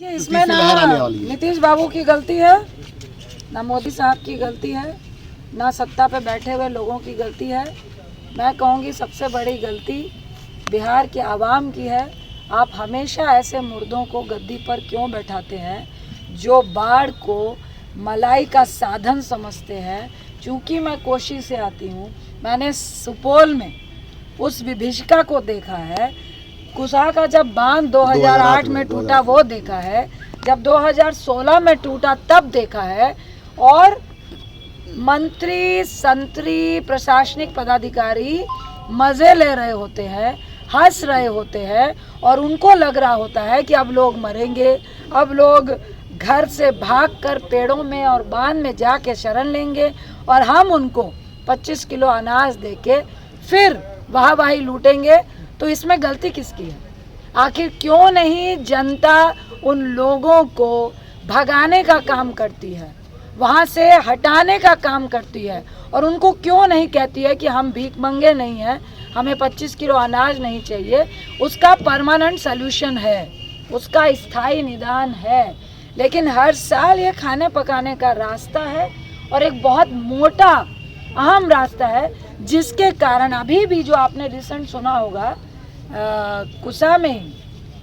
कि इसमें ना नीतीश बाबू की गलती है, ना मोदी साहब की गलती है, ना सत्ता पे बैठे हुए लोगों की गलती है। मैं कहूँगी सबसे बड़ी गलती बिहार के आवाम की है। आप हमेशा ऐसे मुर्दों को गद्दी पर क्यों बैठाते हैं जो बाढ़ को मलाई का साधन समझते हैं। चूँकि मैं कोशी से आती हूँ, मैंने सुपौल में उस विभीषिका को देखा है। कुशा का जब बांध 2008 में टूटा वो देखा है, जब 2016 में टूटा तब देखा है। और मंत्री, संतरी, प्रशासनिक पदाधिकारी मज़े ले रहे होते हैं, हंस रहे होते हैं और उनको लग रहा होता है कि अब लोग मरेंगे, अब लोग घर से भागकर पेड़ों में और बांध में जाके शरण लेंगे और हम उनको 25 किलो अनाज देके फिर वाहवाही लूटेंगे। तो इसमें गलती किसकी है? आखिर क्यों नहीं जनता उन लोगों को भगाने का काम करती है, वहाँ से हटाने का काम करती है और उनको क्यों नहीं कहती है कि हम भीख मंगे नहीं हैं, हमें 25 किलो अनाज नहीं चाहिए। उसका परमानेंट सल्यूशन है, उसका स्थायी निदान है। लेकिन हर साल ये खाने पकाने का रास्ता है और एक बहुत मोटा अहम रास्ता है, जिसके कारण अभी भी जो आपने रिसेंट सुना होगा कुशा में ही,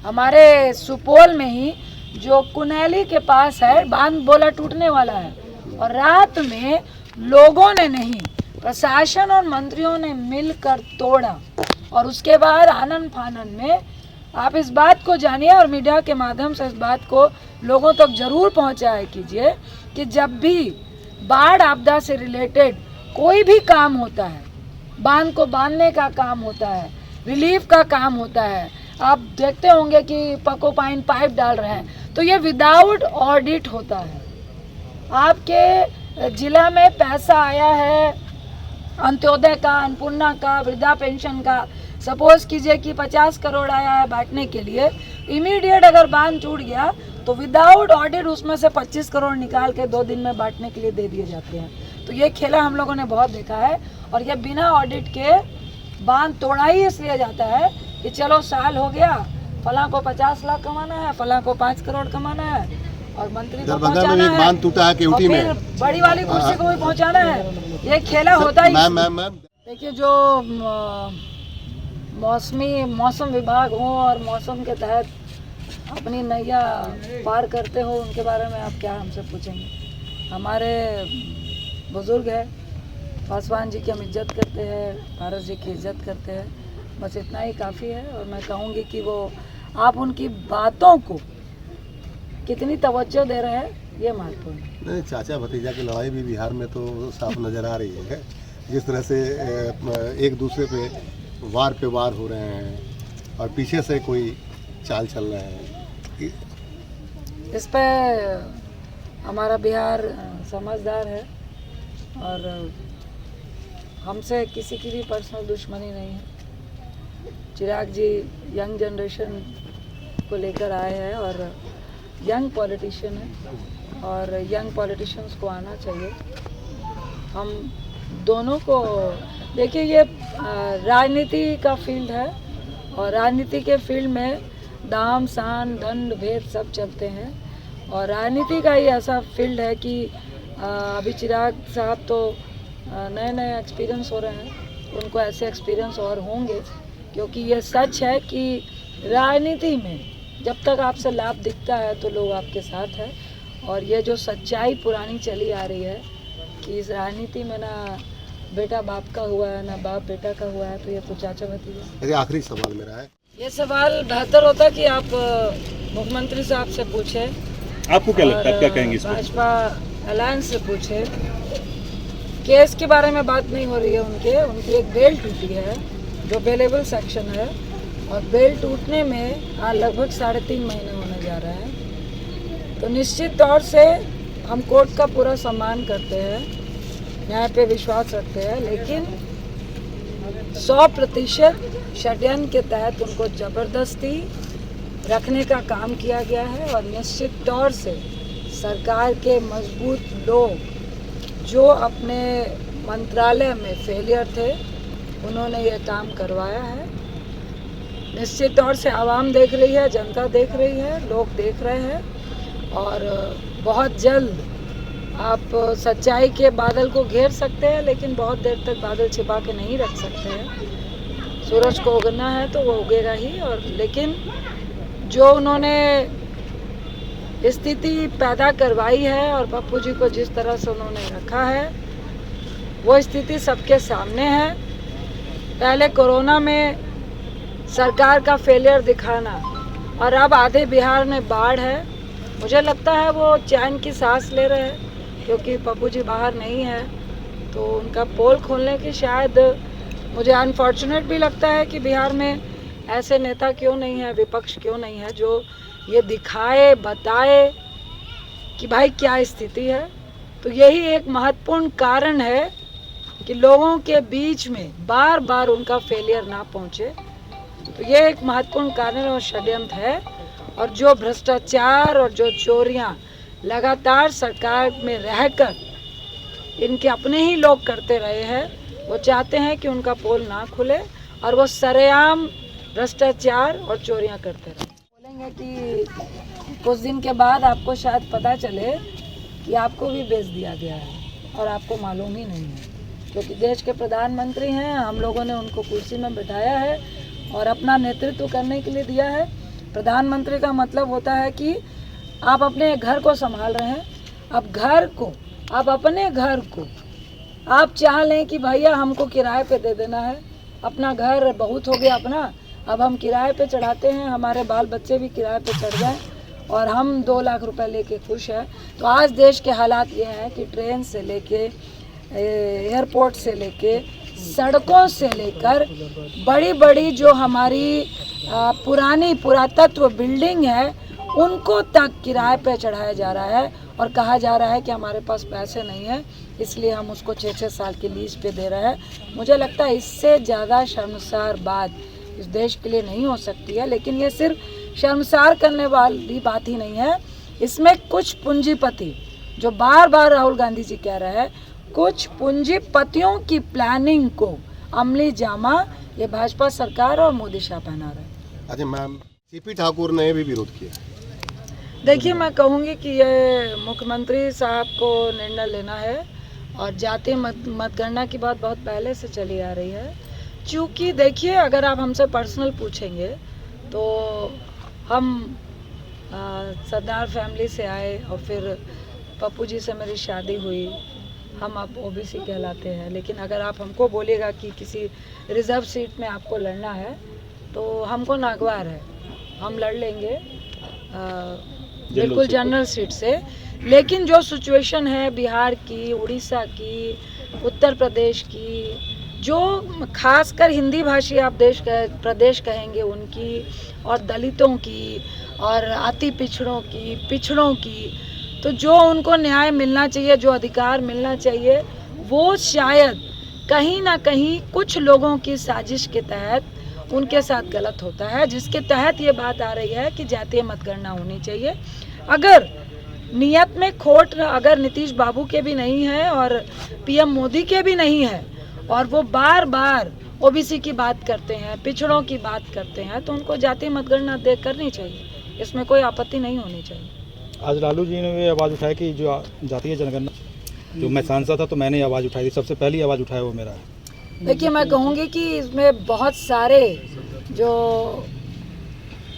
हमारे सुपौल में ही जो कुनैली के पास है, बांध बोला टूटने वाला है और रात में लोगों ने नहीं, प्रशासन और मंत्रियों ने मिलकर तोड़ा। और उसके बाद आनन फानन में आप इस बात को जानिए और मीडिया के माध्यम से इस बात को लोगों तक जरूर पहुंचाया कीजिए कि जब भी बाढ़ आपदा से रिलेटेड कोई भी काम होता है, बांध को बांधने का काम होता है, रिलीफ का काम होता है, आप देखते होंगे कि पकोपाइन पाइप डाल रहे हैं, तो ये विदाउट ऑडिट होता है। आपके जिला में पैसा आया है अंत्योदय का, अन्नपूर्णा का, वृद्धा पेंशन का, सपोज कीजिए कि 50 करोड़ आया है बांटने के लिए, इमीडिएट अगर बांध टूट गया तो विदाउट ऑडिट उसमें से 25 करोड़ निकाल के 2 दिन में बांटने के लिए दे दिए जाते हैं। तो ये खेला हम लोगों ने बहुत देखा है और ये बिना ऑडिट के बांध तोड़ा ही इसलिए जाता है कि चलो साल हो गया, फलां को 50 लाख कमाना है, फलां को 5 करोड़ कमाना है और मंत्री को पहुंचाना है, बांध टूटा है केवटी में, बड़ी वाली कुर्सी को भी पहुंचाना है। ये खेला होता ही। देखिए, जो मौसम विभाग हो और मौसम के तहत अपनी नैया पार करते हो, उनके बारे में आप क्या हमसे पूछेंगे? हमारे बुजुर्ग हैं, पासवान जी की हम इज्जत करते हैं, भारत जी की इज्जत करते हैं, बस इतना ही काफ़ी है। और मैं कहूँगी कि वो आप उनकी बातों को कितनी तवज्जो दे रहे हैं ये महत्वपूर्ण है। नहीं, चाचा भतीजा की लड़ाई भी बिहार में तो साफ नज़र आ रही है, जिस तरह से एक दूसरे पे वार हो रहे हैं और पीछे से कोई चाल चल रहा है। इस पे हमारा बिहार समझदार है और हमसे किसी की भी पर्सनल दुश्मनी नहीं है। चिराग जी यंग जनरेशन को लेकर आए हैं और यंग पॉलिटिशियन है और यंग पॉलिटिशियंस को आना चाहिए। हम दोनों को देखिए, ये राजनीति का फील्ड है और राजनीति के फील्ड में दाम, सान, दंड, भेद सब चलते हैं और राजनीति का ही ऐसा फील्ड है कि अभी चिराग साहब तो नए एक्सपीरियंस हो रहे हैं, उनको ऐसे एक्सपीरियंस और होंगे, क्योंकि ये सच है कि राजनीति में जब तक आपसे लाभ दिखता है तो लोग आपके साथ हैं। और ये जो सच्चाई पुरानी चली आ रही है कि इस राजनीति में ना बेटा बाप का हुआ है, ना बाप बेटा का हुआ है, तो ये तो चाचा भतीजा। आखिरी सवाल मेरा है, ये सवाल बेहतर होता कि आप मुख्यमंत्री साहब से पूछे, आपको क्या लगता है, क्या कहेंगे इस पर? भाजपा अलायंस से पूछे। केस के बारे में बात नहीं हो रही है उनकी एक बेल टूटी है जो बेलेबल सेक्शन है और बेल टूटने में लगभग 3.5 महीने होने जा रहे हैं। तो निश्चित तौर से हम कोर्ट का पूरा सम्मान करते हैं, न्याय पे विश्वास रखते हैं, लेकिन 100% षड्यंत्र के तहत उनको जबरदस्ती रखने का काम किया गया है। और निश्चित तौर से सरकार के मजबूत लोग जो अपने मंत्रालय में फेलियर थे, उन्होंने ये काम करवाया है। निश्चित तौर से आवाम देख रही है, जनता देख रही है, लोग देख रहे हैं और बहुत जल्द आप सच्चाई के बादल को घेर सकते हैं, लेकिन बहुत देर तक बादल छिपा के नहीं रख सकते हैं। सूरज को उगना है तो वो उगेगा ही। और लेकिन जो उन्होंने स्थिति पैदा करवाई है और पप्पू जी को जिस तरह से उन्होंने रखा है, वो स्थिति सबके सामने है। पहले कोरोना में सरकार का फेलियर दिखाना और अब आधे बिहार में बाढ़ है। मुझे लगता है वो चैन की सांस ले रहे हैं, क्योंकि पप्पू जी बाहर नहीं है तो उनका पोल खोलने की शायद, मुझे अनफॉर्चुनेट भी लगता है कि बिहार में ऐसे नेता क्यों नहीं है, विपक्ष क्यों नहीं है जो ये दिखाए बताए कि भाई क्या स्थिति है। तो यही एक महत्वपूर्ण कारण है कि लोगों के बीच में बार बार उनका फेलियर ना पहुंचे। तो ये एक महत्वपूर्ण कारण और षड्यंत्र है। और जो भ्रष्टाचार और जो चोरियां लगातार सरकार में रहकर इनके अपने ही लोग करते रहे हैं, वो चाहते हैं कि उनका पोल ना खुले और वो सरेआम भ्रष्टाचार और चोरियां करते रहे। बोलेंगे कि कुछ दिन के बाद आपको शायद पता चले कि आपको भी बेच दिया गया है और आपको मालूम ही नहीं है, क्योंकि देश के प्रधानमंत्री हैं, हम लोगों ने उनको कुर्सी में बिठाया है और अपना नेतृत्व करने के लिए दिया है। प्रधानमंत्री का मतलब होता है कि आप अपने घर को संभाल रहे हैं। अब घर को, आप अपने घर को आप चाह लें कि भैया हमको किराए पे दे देना है, अपना घर बहुत हो गया अपना, अब हम किराए पे चढ़ाते हैं, हमारे बाल बच्चे भी किराए पे चढ़ जाएं और हम 2 लाख रुपए लेके खुश हैं। तो आज देश के हालात ये हैं कि ट्रेन से लेके एयरपोर्ट से लेके सड़कों से लेकर बड़ी बड़ी जो हमारी पुरानी पुरातत्व बिल्डिंग है उनको तक किराए पे चढ़ाया जा रहा है और कहा जा रहा है कि हमारे पास पैसे नहीं है इसलिए हम उसको 6-6 साल की लीज पे दे रहे हैं। मुझे लगता है इससे ज़्यादा शर्मसार बात इस देश के लिए नहीं हो सकती है। लेकिन ये सिर्फ शर्मसार करने वाली बात ही नहीं है, इसमें कुछ पूंजीपति, जो बार बार राहुल गांधी जी कह रहे हैं, कुछ पूंजीपतियों की प्लानिंग को अमली जामा ये भाजपा सरकार और मोदी शाह पहना रहे हैं। अच्छा मैम, सीपी ठाकुर ने भी विरोध किया। देखिए, मैं कहूँगी कि ये मुख्यमंत्री साहब को निर्णय लेना है और जातीय मतगणना की बात बहुत पहले से चली आ रही है। क्योंकि देखिए, अगर आप हमसे पर्सनल पूछेंगे तो हम सरदार फैमिली से आए और फिर पप्पू जी से मेरी शादी हुई, हम अब ओबीसी कहलाते हैं। लेकिन अगर आप हमको बोलेगा कि किसी रिजर्व सीट में आपको लड़ना है तो हमको नागवार है, हम लड़ लेंगे बिल्कुल जनरल सीट से। लेकिन जो सिचुएशन है बिहार की, उड़ीसा की, उत्तर प्रदेश की, जो खासकर हिंदी भाषी आप प्रदेश कहेंगे उनकी, और दलितों की और अति पिछड़ों की, तो जो उनको न्याय मिलना चाहिए, जो अधिकार मिलना चाहिए, वो शायद कहीं ना कहीं कुछ लोगों की साजिश के तहत उनके साथ गलत होता है, जिसके तहत ये बात आ रही है कि जातीय मतगणना होनी चाहिए। अगर नियत में खोट अगर नीतीश बाबू के भी नहीं है और पीएम मोदी के भी नहीं है और वो बार बार ओबीसी की बात करते हैं, पिछड़ों की बात करते हैं, तो उनको जातीय मतगणना दे करनी चाहिए, इसमें कोई आपत्ति नहीं होनी चाहिए। आज लालू जी ने आवाज़ उठाई कि जो जातीय जनगणना, जो मैं सांसद था तो मैंने आवाज़ उठाई थी, सबसे पहली आवाज़ उठाया वो मेरा है। देखिए, मैं कहूँगी कि इसमें बहुत सारे जो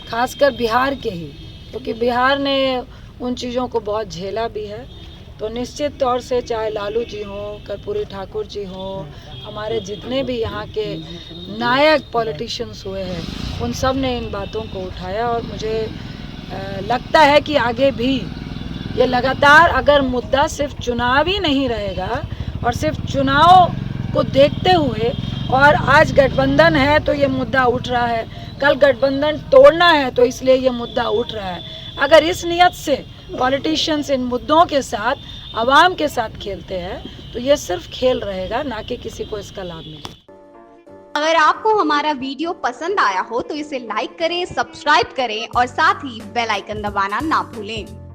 खासकर बिहार के ही, क्योंकि बिहार ने उन चीज़ों को बहुत झेला भी है, तो निश्चित तौर से चाहे लालू जी हों, कर्पूरी ठाकुर जी हों, हमारे जितने भी यहाँ के नायक पॉलिटिशियंस हुए हैं, उन सब ने इन बातों को उठाया। और मुझे लगता है कि आगे भी ये लगातार, अगर मुद्दा सिर्फ चुनाव ही नहीं रहेगा और सिर्फ चुनाव को देखते हुए, और आज गठबंधन है तो ये मुद्दा उठ रहा है, कल गठबंधन तोड़ना है तो इसलिए ये मुद्दा उठ रहा है, अगर इस नियत से पॉलिटिशियंस इन मुद्दों के साथ, आवाम के साथ खेलते हैं तो ये सिर्फ खेल रहेगा, ना कि किसी को इसका लाभ मिलेगा। अगर आपको हमारा वीडियो पसंद आया हो तो इसे लाइक करें, सब्सक्राइब करें और साथ ही बेल आइकन दबाना ना भूलें।